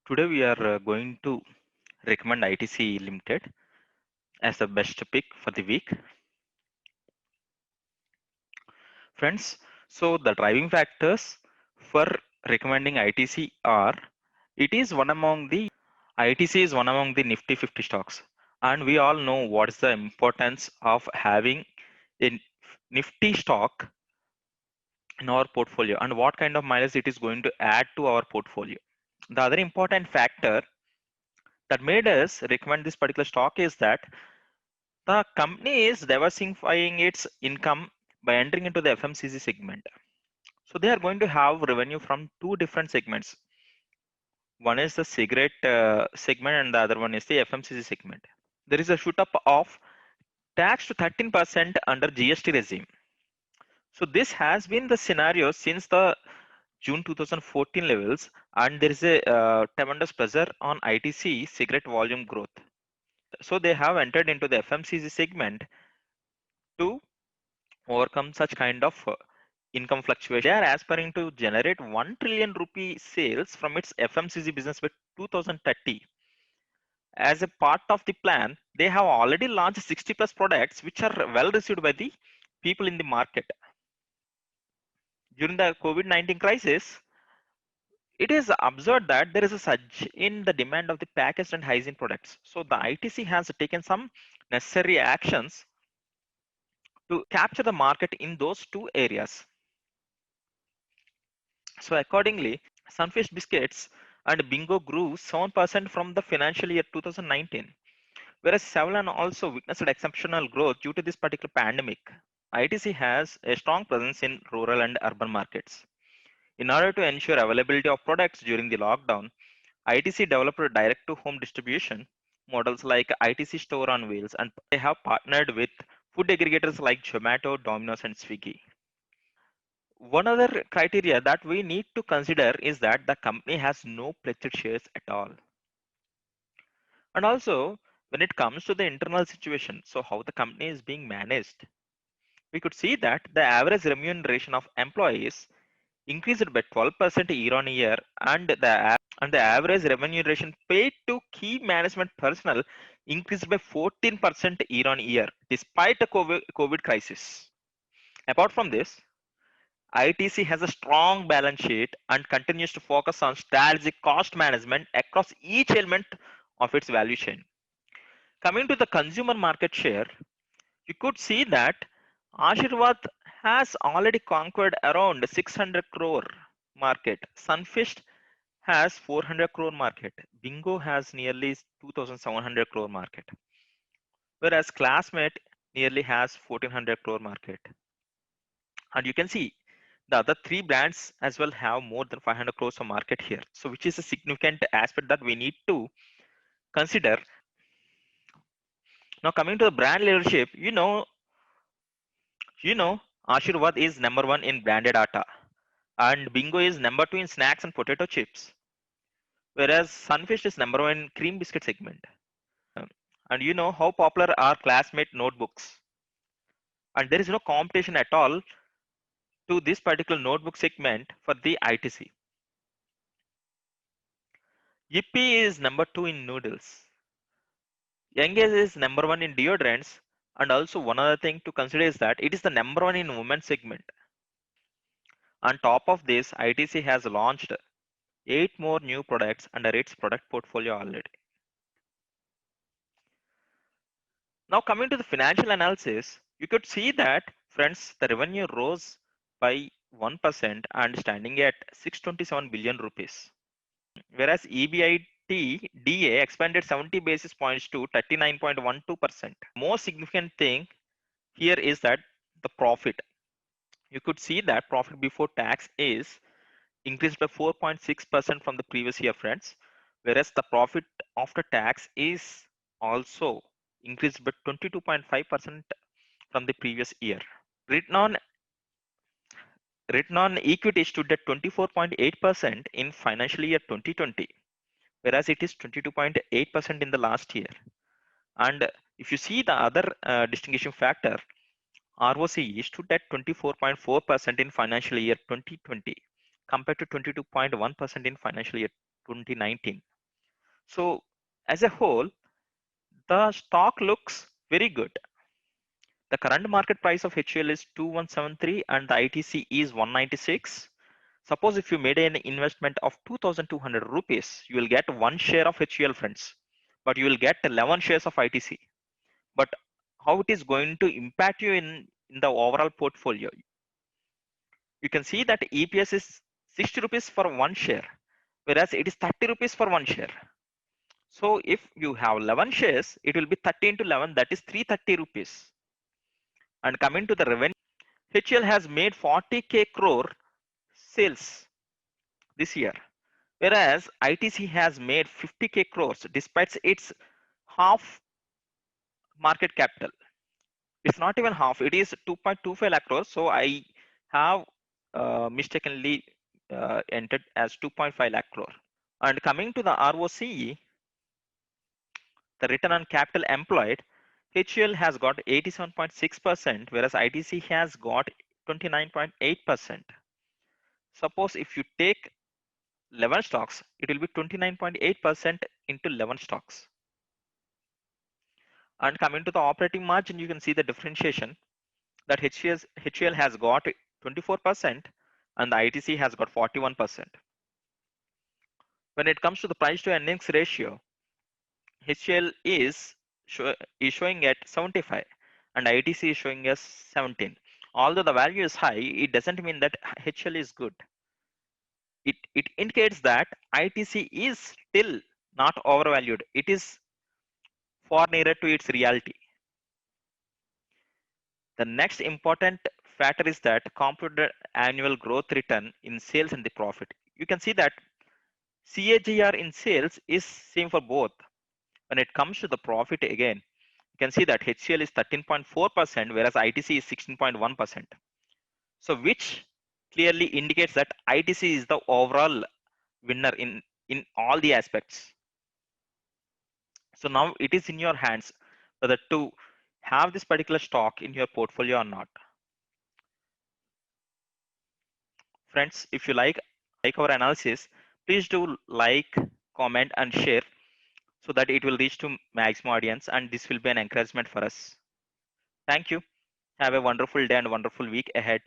Today we are going to recommend ITC Limited as the best pick for the week. Friends, so the driving factors for recommending ITC are it is one among the ITC is one among the Nifty 50 stocks, and we all know what is the importance of having a Nifty stock in our portfolio and what kind of mileage it is going to add to our portfolio. The other important factor that made us recommend this particular stock is that the company is diversifying its income by entering into the FMCG segment. So they are going to have revenue from two different segments. One is the cigarette segment and the other one is the FMCG segment. There is a shoot up of tax to 13% under GST regime. So this has been the scenario since the June 2014 levels, and there is a tremendous pressure on ITC cigarette volume growth. So they have entered into the FMCG segment to overcome such kind of income fluctuation. They are aspiring to generate 1 trillion rupee sales from its FMCG business by 2030. As a part of the plan, they have already launched 60 plus products which are well received by the people in the market. During the COVID-19 crisis, it is observed that there is a surge in the demand of the packaged and hygiene products. So the ITC has taken some necessary actions to capture the market in those two areas. So accordingly, Sunfish Biscuits and Bingo grew 7% from the financial year 2019, whereas Savlon also witnessed exceptional growth due to this particular pandemic. ITC has a strong presence in rural and urban markets. In order to ensure availability of products during the lockdown, ITC developed direct-to-home distribution models like ITC Store on Wheels, and they have partnered with food aggregators like Zomato, Domino's, and Swiggy. One other criteria that we need to consider is that the company has no pledged shares at all. And also, when it comes to the internal situation, so how the company is being managed, we could see that the average remuneration of employees increased by 12% year on year, and the average remuneration paid to key management personnel increased by 14% year on year, despite the COVID crisis. Apart from this, ITC has a strong balance sheet and continues to focus on strategic cost management across each element of its value chain. Coming to the consumer market share, you could see that Ashirwad has already conquered around 600 crore market. Sunfist has 400 crore market. Bingo has nearly 2700 crore market. Whereas Classmate nearly has 1400 crore market. And you can see the other three brands as well have more than 500 crores of market here. So which is a significant aspect that we need to consider. Now coming to the brand leadership, Ashirwad is number one in branded atta and Bingo is number two in snacks and potato chips. Whereas Sunfish is number one in cream biscuit segment. And you know how popular are Classmate notebooks. And there is no competition at all to this particular notebook segment for the ITC. Yippee is number two in noodles. Youngest is number one in deodorants, and also one other thing to consider is that it is the number one in women's segment. On top of this, ITC has launched 8 more new products under its product portfolio already. Now coming to the financial analysis, you could see that friends, the revenue rose by 1% and standing at 627 billion rupees. Whereas EBITDA expanded 70 basis points to 39.12%. Most significant thing here is that the profit. You could see that profit before tax is increased by 4.6% from the previous year, friends. Whereas the profit after tax is also increased by 22.5% from the previous year. Return on Return on equity stood at 24.8% in financial year 2020, whereas it is 22.8% in the last year. And if you see the other distinguishing factor, ROCE stood at 24.4% in financial year 2020 compared to 22.1% in financial year 2019. So as a whole, the stock looks very good. The current market price of HUL is 2173 and the ITC is 196. Suppose if you made an investment of 2200 rupees, you will get one share of HUL, friends, but you will get 11 shares of ITC. But how it is going to impact you in the overall portfolio? You can see that EPS is 60 rupees for one share, whereas it is 30 rupees for one share. So if you have 11 shares, it will be 30 into 11, that is 330 rupees. And coming to the revenue, HUL has made 40k crore sales this year, whereas ITC has made 50k crores despite its half market capital. It's not even half, it is 2.25 lakh crores. So I have mistakenly entered as 2.5 lakh crore. And coming to the ROCE, the return on capital employed, HUL has got 87.6%, whereas ITC has got 29.8%. Suppose if you take 11 stocks, it will be 29.8% into 11 stocks. And coming to the operating margin, you can see the differentiation that HUL has got 24% and the ITC has got 41%. When it comes to the price to earnings ratio, HUL is showing at 75 and ITC is showing as 17. Although the value is high, it doesn't mean that HUL is good. It indicates that ITC is still not overvalued. It is far nearer to its reality. The next important factor is that compounded annual growth return in sales and the profit. You can see that CAGR in sales is same for both. When it comes to the profit again, you can see that HCL is 13.4%, whereas ITC is 16.1%. So which clearly indicates that ITC is the overall winner in all the aspects. So now it is in your hands whether to have this particular stock in your portfolio or not. Friends, if you like our analysis, please do like, comment, and share so that it will reach to maximum audience and this will be an encouragement for us. Thank you. Have a wonderful day and wonderful week ahead.